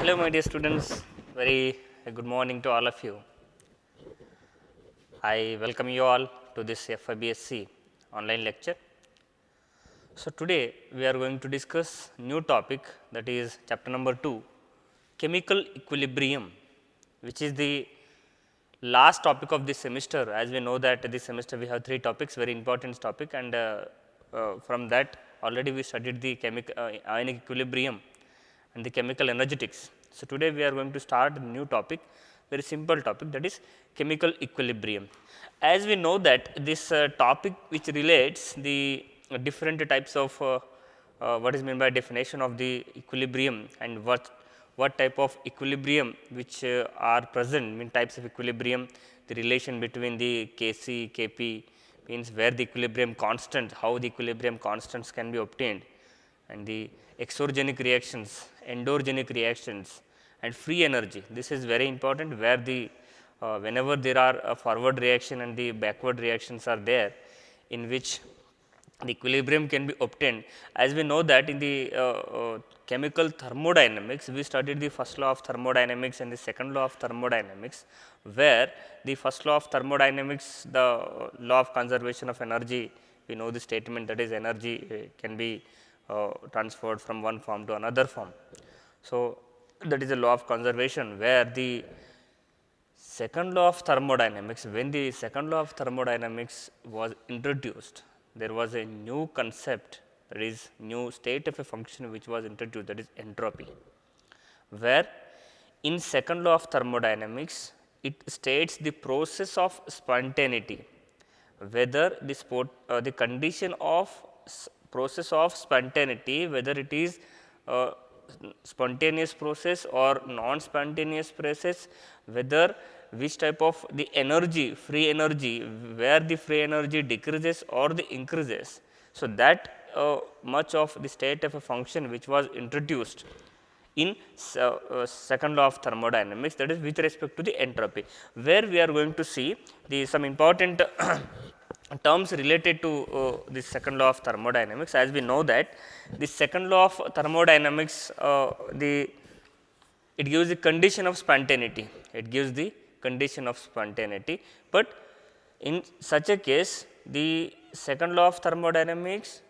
Hello, my dear students. Very good morning to all of you. I welcome you all to this FIBSC online lecture. So, today we are going to discuss new topic, that is chapter number 2, chemical equilibrium, which is the last topic of this semester. As we know that this semester we have 3 topics, very important topic, and from that already we studied the ionic equilibrium and the chemical energetics. So, today we are going to start a new topic, very simple topic, that is chemical equilibrium. As we know that this topic which relates the different types of what is meant by definition of the equilibrium and what type of equilibrium which are present, mean types of equilibrium, the relation between the Kc, Kp, means where the equilibrium constant, how the equilibrium constants can be obtained, and the exergenic reactions, endogenic reactions, and free energy. This is very important, where the whenever there are a forward reaction and the backward reactions are there, in which the equilibrium can be obtained. As we know that in the chemical thermodynamics, we studied the first law of thermodynamics and the second law of thermodynamics, where the first law of thermodynamics, the law of conservation of energy, we know the statement, that is energy can be transferred from one form to another form. So, that is a law of conservation, where the second law of thermodynamics, when the second law of thermodynamics was introduced, there was a new concept, that is new state of a function which was introduced, that is entropy, where in second law of thermodynamics it states the process of spontaneity, whether the condition of process of spontaneity, whether it is spontaneous process or non-spontaneous process, whether which type of the energy, free energy, where the free energy decreases or the increases. So, that much of the state of a function which was introduced in second law of thermodynamics, that is with respect to the entropy, where we are going to see the some important terms related to the second law of thermodynamics. As we know that the second law of thermodynamics, it gives the condition of spontaneity, it gives the condition of spontaneity, but in such a case the second law of thermodynamics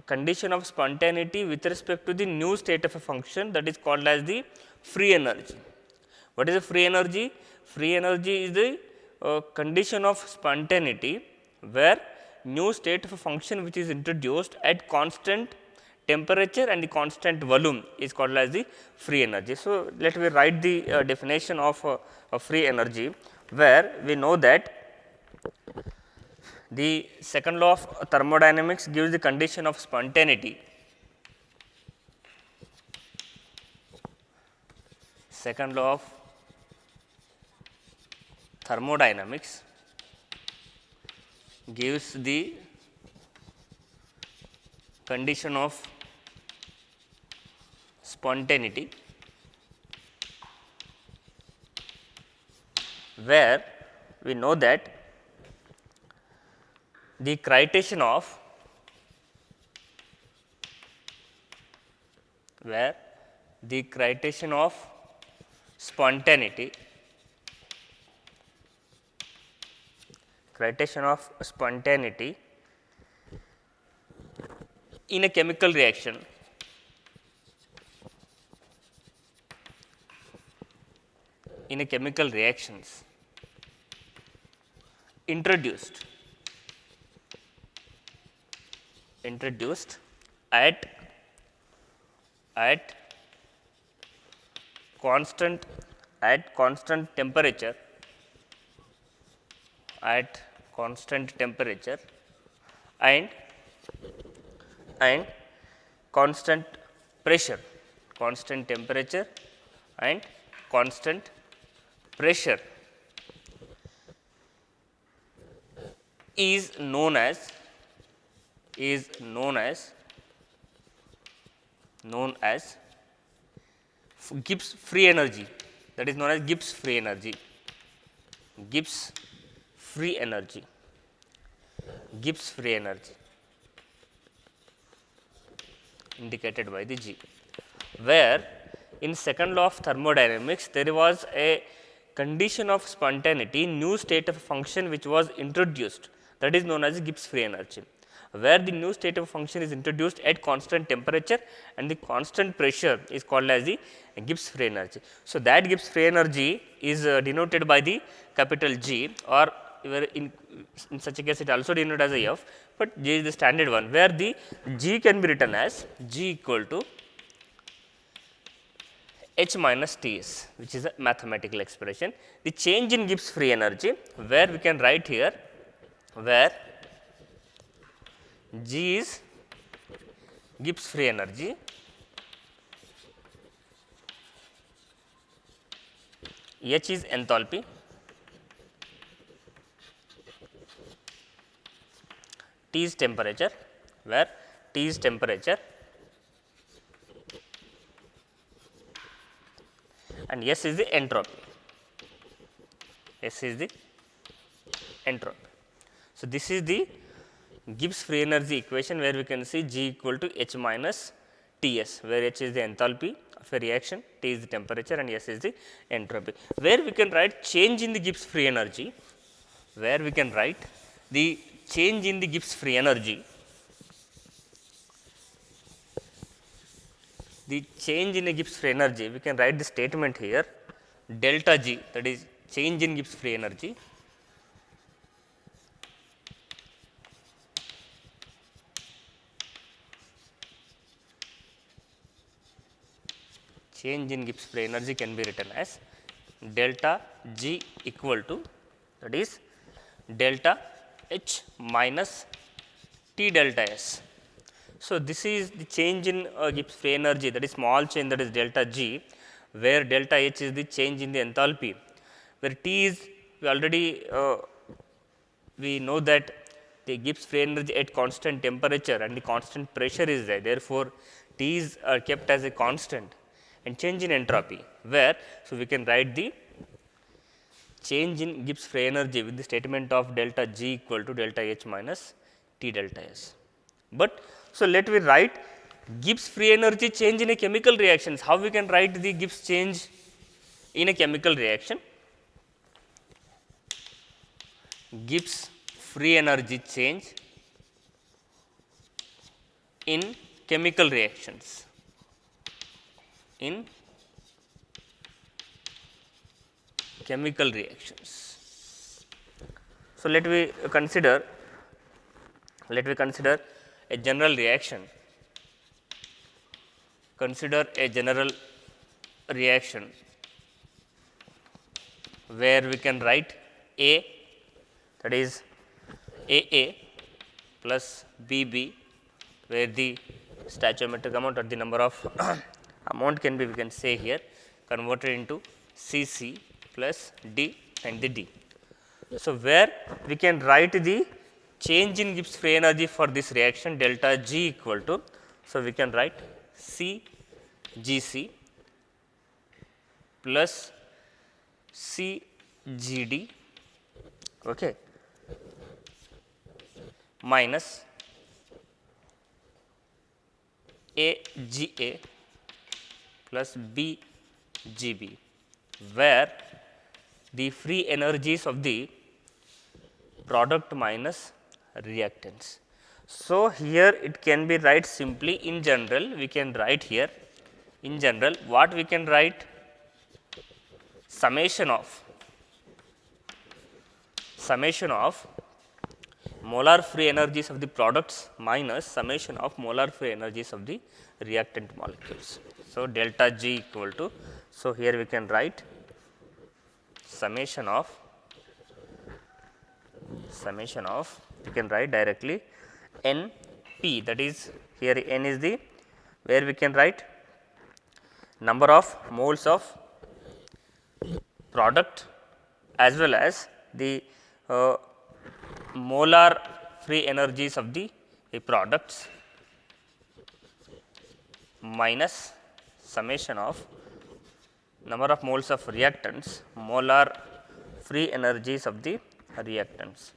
condition of spontaneity with respect to the new state of a function, that is called as the free energy. What is the free energy? Free energy is the condition of spontaneity, where new state of a function which is introduced at constant temperature and the constant volume is called as the free energy. So, let me write the definition of free energy, where we know that the second law of thermodynamics gives the condition of spontaneity. Second law of thermodynamics gives the condition of spontaneity, where we know that the criterion of spontaneity, in a chemical reaction reactions introduced at constant temperature, and constant pressure, constant temperature and constant pressure is known as Gibbs free energy, that is known as Gibbs free energy. Gibbs free energy indicated by the G, where in second law of thermodynamics there was a condition of spontaneity, new state of function which was introduced, that is known as Gibbs free energy, where the new state of function is introduced at constant temperature and the constant pressure is called as the Gibbs free energy. So, that Gibbs free energy is denoted by the capital G, or in such a case it also denoted as a F, but G is the standard one, where the G can be written as G equal to H minus Ts, which is a mathematical expression. The change in Gibbs free energy, where we can write here, where G is Gibbs free energy, H is enthalpy, T is temperature, where T is temperature, and S is the entropy. S is the entropy. So, this is the Gibbs free energy equation, where we can see G equal to H minus Ts, where H is the enthalpy of a reaction, T is the temperature, and S is the entropy. Where we can write change in the Gibbs free energy, where we can write the change in the Gibbs free energy, the change in the Gibbs free energy, we can write the statement here, delta G, that is change in Gibbs free energy, change in Gibbs free energy can be written as delta G equal to, that is delta H minus T delta S. So, this is the change in Gibbs free energy, that is small change, that is delta G, where delta H is the change in the enthalpy, where T is we already we know that the Gibbs free energy at constant temperature and the constant pressure is there, therefore, T is kept as a constant, and change in entropy, where so we can write the change in Gibbs free energy with the statement of delta G equal to delta H minus T delta S. But so, let me write Gibbs free energy change in a chemical reactions. How we can write the Gibbs change in a chemical reaction? Gibbs free energy change in chemical reactions, in chemical reactions. So, let me consider a general reaction. Consider a general reaction where we can write A, that is AA plus BB, where the stoichiometric amount or the number of amount can be, we can say here, converted into CC plus D and the D. So, where we can write the change in Gibbs free energy for this reaction delta G equal to, so we can write C GC plus C GD, okay, minus AGA plus BGB, where the free energies of the product minus reactants. So, here it can be write simply in general, we can write here in general what we can write, summation of molar free energies of the products minus summation of molar free energies of the reactant molecules. So, delta G equal to, so here we can write summation of we can write directly N P, that is here N is the, where we can write number of moles of product as well as the molar free energies of the products minus summation of number of moles of reactants, molar free energies of the reactants.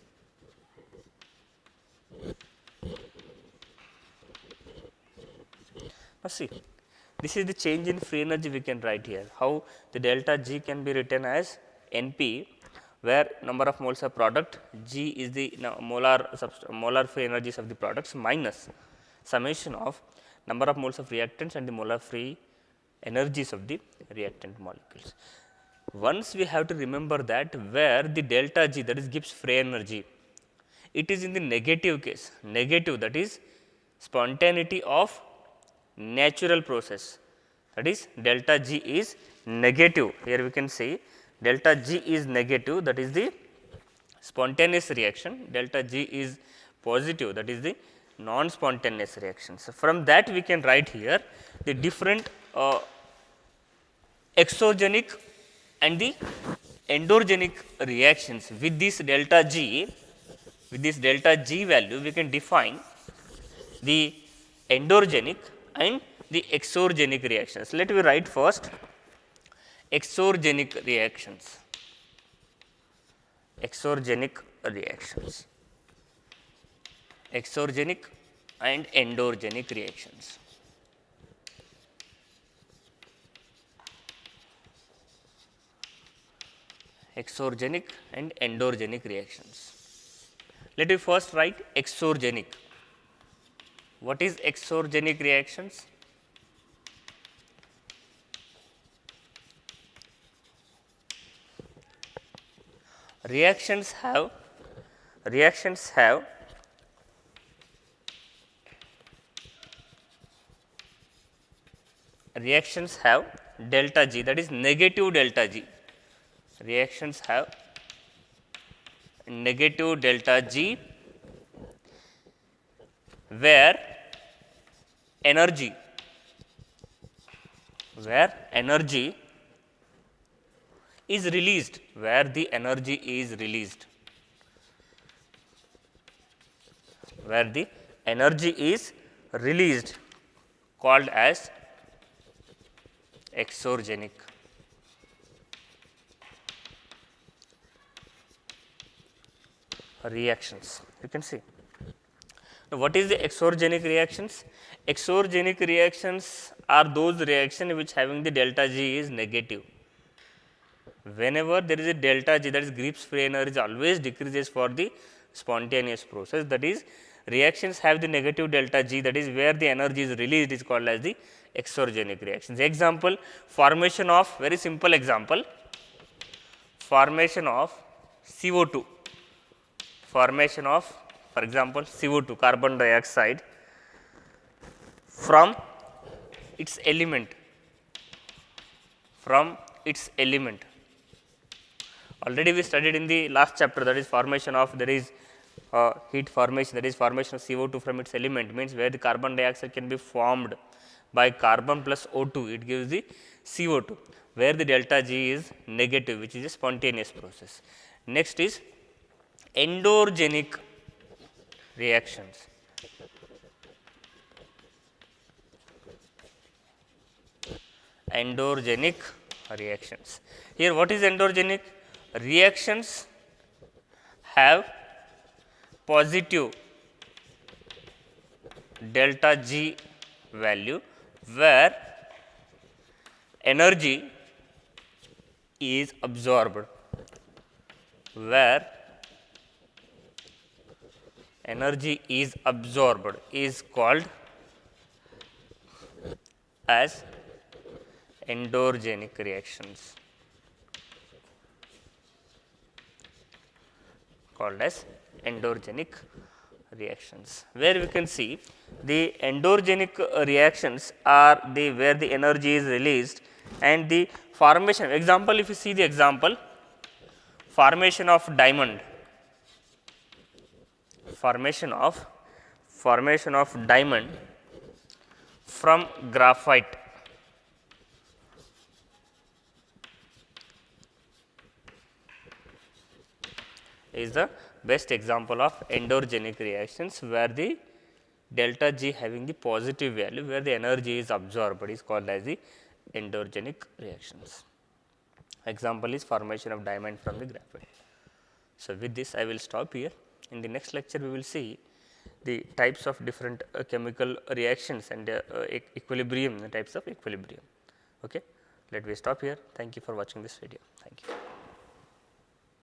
Now, see, This is the change in free energy we can write here. How the delta G can be written as Np, where number of moles of product, G is the molar free energies of the products minus summation of number of moles of reactants and the molar free energies of the reactant molecules. Once we have to remember that where the delta G, that is Gibbs free energy, it is in the negative case, negative, that is spontaneity of natural process, that is delta G is negative. Here we can say delta G is negative, that is the spontaneous reaction, delta G is positive, that is the non spontaneous reaction. So, from that we can write here the different exogenic and the endogenic reactions. With this delta G, value we can define the endogenic and the exogenic reactions. Let me write first exogenic reactions. Exogenic reactions. Exogenic and endogenic reactions. Exogenic and endogenic reactions. Let me first write exogenic. What is exogenic reactions? Reactions have delta G, that is negative delta G. Reactions have negative delta G, where energy is released, where the energy is released, called as exogenic. Reactions, you can see. Now, what is the exogenic reactions? Exogenic reactions are those reactions which having the delta G is negative. Whenever there is a delta G, that is Gibbs free energy always decreases for the spontaneous process, that is reactions have the negative delta G, that is where the energy is released, is called as the exogenic reactions. Example, formation of, very simple example, formation of CO2. Formation of, for example, CO2, carbon dioxide, from its element. Already we studied in the last chapter, that is formation of, there is heat formation, that is formation of CO2 from its element, means where the carbon dioxide can be formed by carbon plus O2, it gives the CO2, where the delta G is negative, which is a spontaneous process. Next is endogenic reactions. Endogenic reactions. Here what is endogenic? Reactions have positive delta G value, where energy is absorbed, is called as endogenic reactions. Where we can see the endogenic reactions are the where the energy is released, and the formation. Example, if you see the example, formation of diamond, from graphite. Is the best example of endogenic reactions, where the delta G having the positive value, where the energy is absorbed, is called as the endogenic reactions. Example is formation of diamond from the graphite. So, with this I will stop here. In the next lecture we will see the types of different chemical reactions and equilibrium, the types of equilibrium. Okay. Let me stop here. Thank you for watching this video. Thank you.